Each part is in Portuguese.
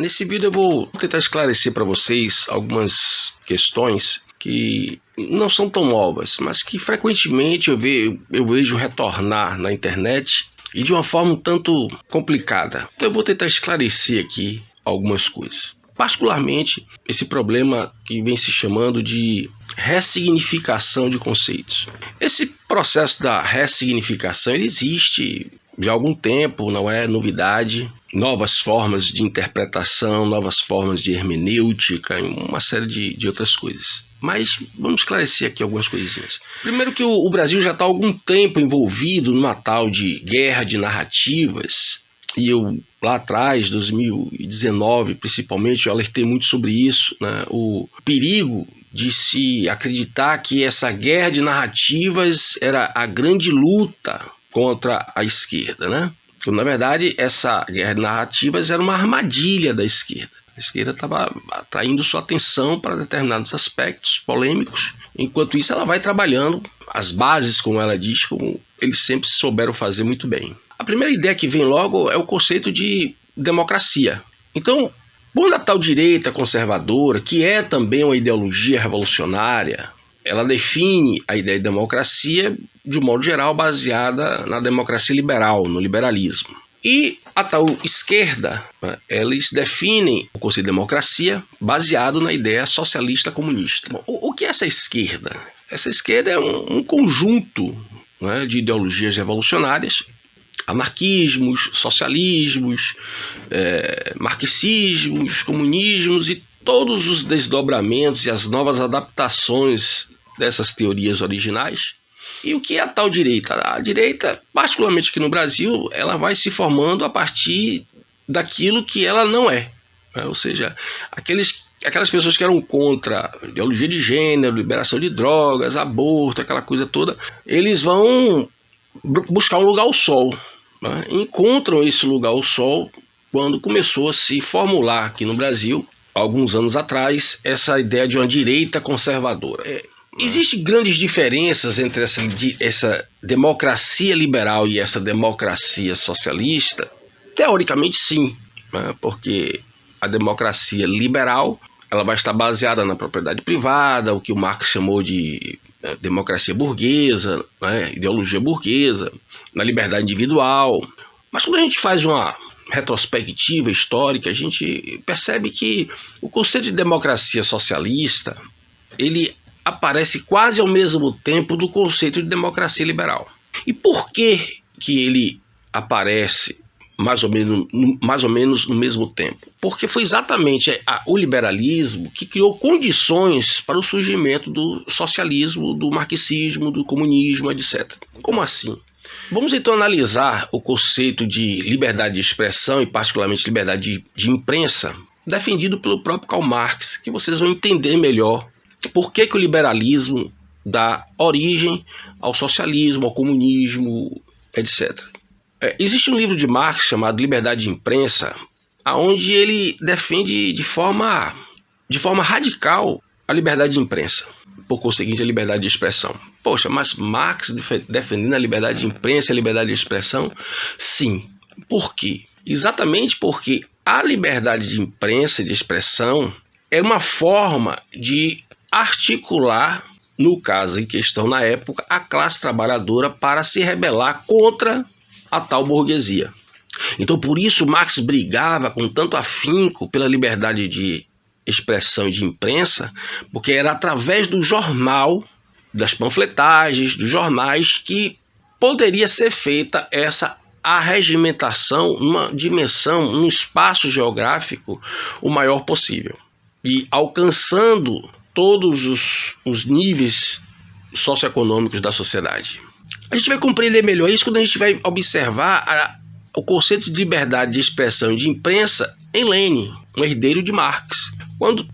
Nesse vídeo eu vou tentar esclarecer para vocês algumas questões que não são tão novas, mas que frequentemente eu vejo retornar na internet e de uma forma um tanto complicada. Então eu vou tentar esclarecer aqui algumas coisas. Particularmente esse problema que vem se chamando de ressignificação de conceitos. Esse processo da ressignificação ele existe já há algum tempo, não é novidade. Novas formas de interpretação, novas formas de hermenêutica e uma série de outras coisas. Mas vamos esclarecer aqui algumas coisinhas. Primeiro que o Brasil já está há algum tempo envolvido numa tal de guerra de narrativas. E eu, lá atrás, 2019 principalmente, eu alertei muito sobre isso, né? O perigo de se acreditar que essa guerra de narrativas era a grande luta contra a esquerda, né? Então, na verdade, essa guerra de narrativas era uma armadilha da esquerda. A esquerda estava atraindo sua atenção para determinados aspectos polêmicos. Enquanto isso, ela vai trabalhando as bases, como ela diz, como eles sempre souberam fazer muito bem. A primeira ideia que vem logo é o conceito de democracia. Então, quando a tal direita conservadora, que é também uma ideologia revolucionária, ela define a ideia de democracia, de um modo geral, baseada na democracia liberal, no liberalismo. E a tal esquerda, eles definem o conceito de democracia baseado na ideia socialista comunista. Bom, o que é essa esquerda? Essa esquerda é um conjunto, né, de ideologias revolucionárias, anarquismos, socialismos, marxismos, comunismos e todos os desdobramentos e as novas adaptações dessas teorias originais. E o que é a tal direita? A direita, particularmente aqui no Brasil, ela vai se formando a partir daquilo que ela não é, né? Ou seja, aquelas pessoas que eram contra a ideologia de gênero, liberação de drogas, aborto, aquela coisa toda, eles vão buscar um lugar ao sol, né? Encontram esse lugar ao sol quando começou a se formular aqui no Brasil, alguns anos atrás, essa ideia de uma direita conservadora. Existem grandes diferenças entre essa democracia liberal e essa democracia socialista? Teoricamente, sim, né? Porque a democracia liberal ela vai estar baseada na propriedade privada, o que o Marx chamou de democracia burguesa, né? Ideologia burguesa, na liberdade individual. Mas quando a gente faz uma retrospectiva histórica, a gente percebe que o conceito de democracia socialista ele aparece quase ao mesmo tempo do conceito de democracia liberal. E por que ele aparece mais ou menos no mesmo tempo? Porque foi exatamente o liberalismo que criou condições para o surgimento do socialismo, do marxismo, do comunismo, etc. Como assim? Vamos então analisar o conceito de liberdade de expressão e particularmente liberdade de imprensa defendido pelo próprio Karl Marx, que vocês vão entender melhor por que o liberalismo dá origem ao socialismo, ao comunismo, etc. Existe um livro de Marx chamado Liberdade de Imprensa, onde ele defende de forma radical a liberdade de imprensa, por conseguinte a liberdade de expressão. Poxa, mas Marx defendendo a liberdade de imprensa e a liberdade de expressão? Sim. Por quê? Exatamente porque a liberdade de imprensa e de expressão é uma forma de articular, no caso em questão na época, a classe trabalhadora para se rebelar contra a tal burguesia. Então por isso Marx brigava com tanto afinco pela liberdade de expressão e de imprensa, porque era através do jornal, das panfletagens, dos jornais, que poderia ser feita essa arregimentação numa dimensão, num espaço geográfico o maior possível. E alcançando todos os níveis socioeconômicos da sociedade. A gente vai compreender melhor isso quando a gente vai observar o conceito de liberdade de expressão e de imprensa em Lênin, um herdeiro de Marx. Quando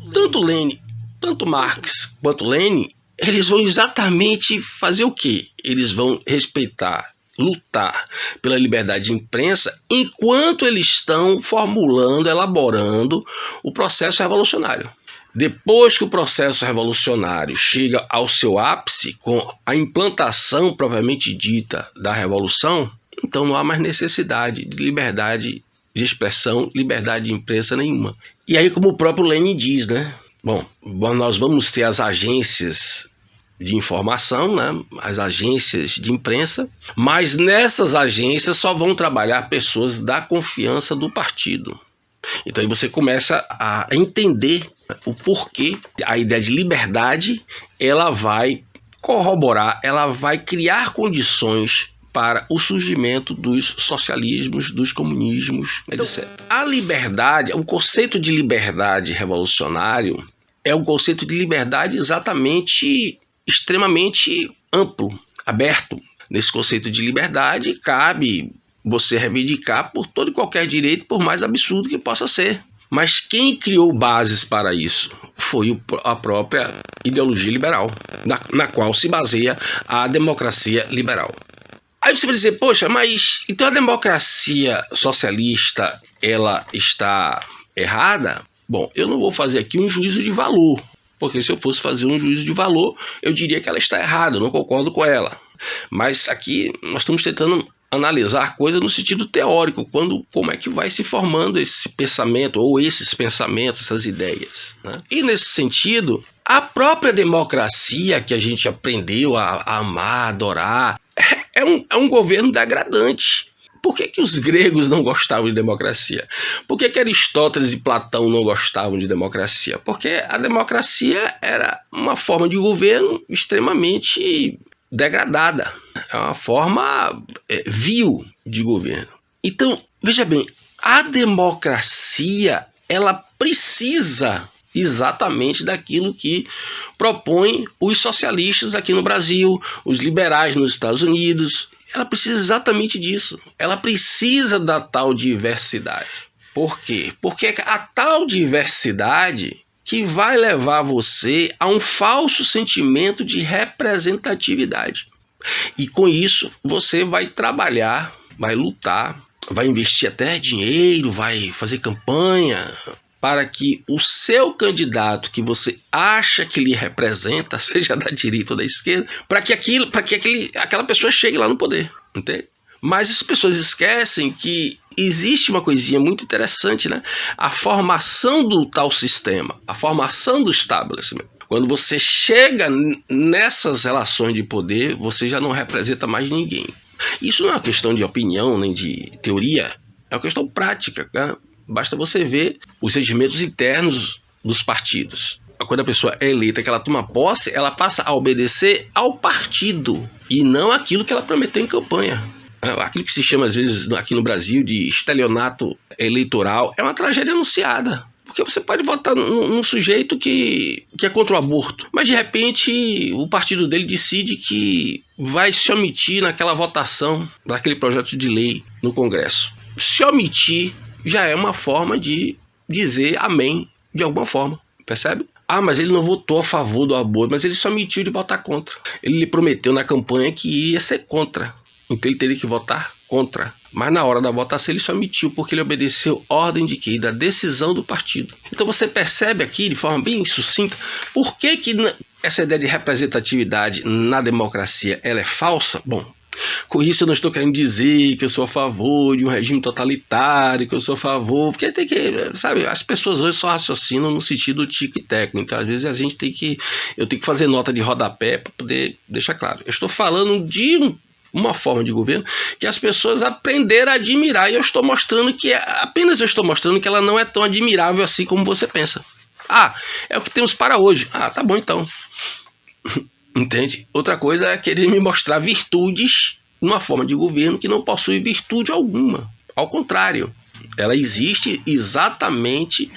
tanto Marx quanto Lênin, eles vão exatamente fazer o quê? Eles vão respeitar, lutar pela liberdade de imprensa enquanto eles estão formulando, elaborando o processo revolucionário. Depois que o processo revolucionário chega ao seu ápice, com a implantação propriamente dita da revolução, então não há mais necessidade de liberdade de expressão, liberdade de imprensa nenhuma. E aí, como o próprio Lenin diz, né? Bom, nós vamos ter as agências de informação, né? As agências de imprensa, mas nessas agências só vão trabalhar pessoas da confiança do partido. Então aí você começa a entender o porquê a ideia de liberdade, ela vai corroborar, ela vai criar condições para o surgimento dos socialismos, dos comunismos, etc. A liberdade, o conceito de liberdade revolucionário é um conceito de liberdade extremamente amplo, aberto. Nesse conceito de liberdade cabe você reivindicar por todo e qualquer direito, por mais absurdo que possa ser. Mas quem criou bases para isso foi a própria ideologia liberal, na qual se baseia a democracia liberal. Aí você vai dizer, poxa, mas então a democracia socialista, ela está errada? Bom, eu não vou fazer aqui um juízo de valor, porque se eu fosse fazer um juízo de valor, eu diria que ela está errada, eu não concordo com ela. Mas aqui nós estamos tentando analisar coisas no sentido teórico, como é que vai se formando esse pensamento, ou esses pensamentos, essas ideias, né? E nesse sentido, a própria democracia que a gente aprendeu a amar, a adorar, é um governo degradante. Por que os gregos não gostavam de democracia? Por que Aristóteles e Platão não gostavam de democracia? Porque a democracia era uma forma de governo extremamente degradada. É uma forma vil de governo. Então, veja bem, a democracia, ela precisa exatamente daquilo que propõem os socialistas aqui no Brasil, os liberais nos Estados Unidos. Ela precisa exatamente disso. Ela precisa da tal diversidade. Por quê? Porque é a tal diversidade que vai levar você a um falso sentimento de representatividade. E com isso, você vai trabalhar, vai lutar, vai investir até dinheiro, vai fazer campanha para que o seu candidato que você acha que lhe representa, seja da direita ou da esquerda, para que aquela pessoa chegue lá no poder, entende? Mas as pessoas esquecem que existe uma coisinha muito interessante, né? A formação do tal sistema, a formação do establishment. Quando você chega nessas relações de poder, você já não representa mais ninguém. Isso não é uma questão de opinião nem de teoria, é uma questão prática, né? Basta você ver os regimentos internos dos partidos. Quando a pessoa é eleita, que ela toma posse, ela passa a obedecer ao partido e não aquilo que ela prometeu em campanha. Aquilo que se chama, às vezes, aqui no Brasil, de estelionato eleitoral, é uma tragédia anunciada. Porque você pode votar num sujeito que é contra o aborto, mas de repente o partido dele decide que vai se omitir naquela votação daquele projeto de lei no Congresso. Se omitir já é uma forma de dizer amém de alguma forma, percebe? Ah, mas ele não votou a favor do aborto, mas ele só omitiu de votar contra. Ele lhe prometeu na campanha que ia ser contra, então ele teria que votar contra. Mas na hora da votação ele só omitiu porque ele obedeceu ordem de quê? Da decisão do partido. Então você percebe aqui de forma bem sucinta por que essa ideia de representatividade na democracia ela é falsa? Bom, com isso eu não estou querendo dizer que eu sou a favor de um regime totalitário, que eu sou a favor, porque tem que, sabe, as pessoas hoje só raciocinam no sentido tico e teco, então às vezes eu tenho que fazer nota de rodapé para poder deixar claro. Eu estou falando de uma forma de governo que as pessoas aprenderam a admirar, e eu estou mostrando que ela não é tão admirável assim como você pensa. Ah, é o que temos para hoje. Ah, tá bom então. Entende? Outra coisa é querer me mostrar virtudes numa forma de governo que não possui virtude alguma. Ao contrário, ela existe exatamente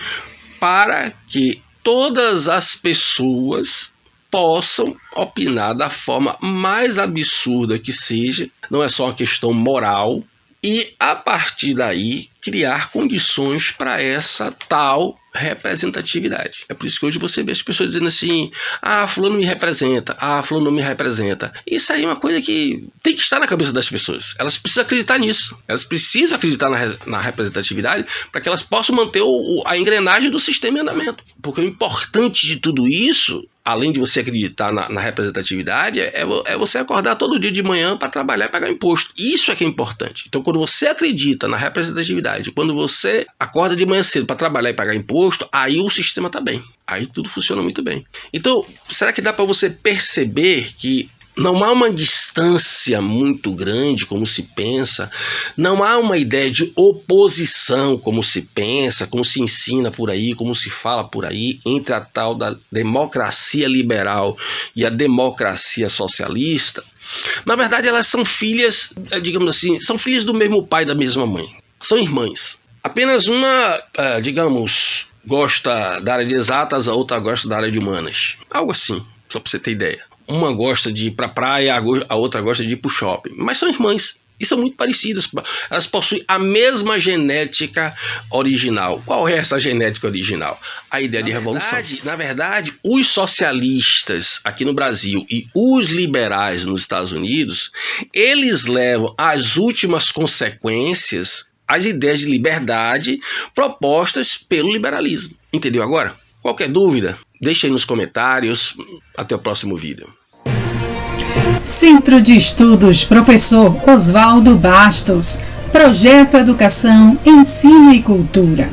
para que todas as pessoas possam opinar da forma mais absurda que seja, não é só uma questão moral, e a partir daí criar condições para essa tal representatividade. É por isso que hoje você vê as pessoas dizendo assim: ah, fulano me representa, ah, fulano não me representa. Isso aí é uma coisa que tem que estar na cabeça das pessoas. Elas precisam acreditar nisso. Elas precisam acreditar na representatividade para que elas possam manter a engrenagem do sistema em andamento. Porque o importante de tudo isso, além de você acreditar na representatividade, é você acordar todo dia de manhã para trabalhar e pagar imposto. Isso é que é importante. Então, quando você acredita na representatividade, quando você acorda de manhã cedo para trabalhar e pagar imposto, aí o sistema está bem. Aí tudo funciona muito bem. Então, será que dá para você perceber que não há uma distância muito grande, como se pensa, não há uma ideia de oposição, como se pensa, como se ensina por aí, como se fala por aí, entre a tal da democracia liberal e a democracia socialista? Na verdade, elas são filhas, digamos assim, são filhas do mesmo pai e da mesma mãe. São irmãs. Apenas uma, digamos, gosta da área de exatas, a outra gosta da área de humanas. Algo assim, só para você ter ideia. Uma gosta de ir para a praia, a outra gosta de ir para o shopping. Mas são irmãs e são muito parecidas. Elas possuem a mesma genética original. Qual é essa genética original? A ideia de revolução. Na verdade, os socialistas aqui no Brasil e os liberais nos Estados Unidos, eles levam às últimas consequências as ideias de liberdade propostas pelo liberalismo. Entendeu agora? Qualquer dúvida, deixe aí nos comentários. Até o próximo vídeo. Centro de Estudos Professor Oswaldo Bastos. Projeto Educação, Ensino e Cultura.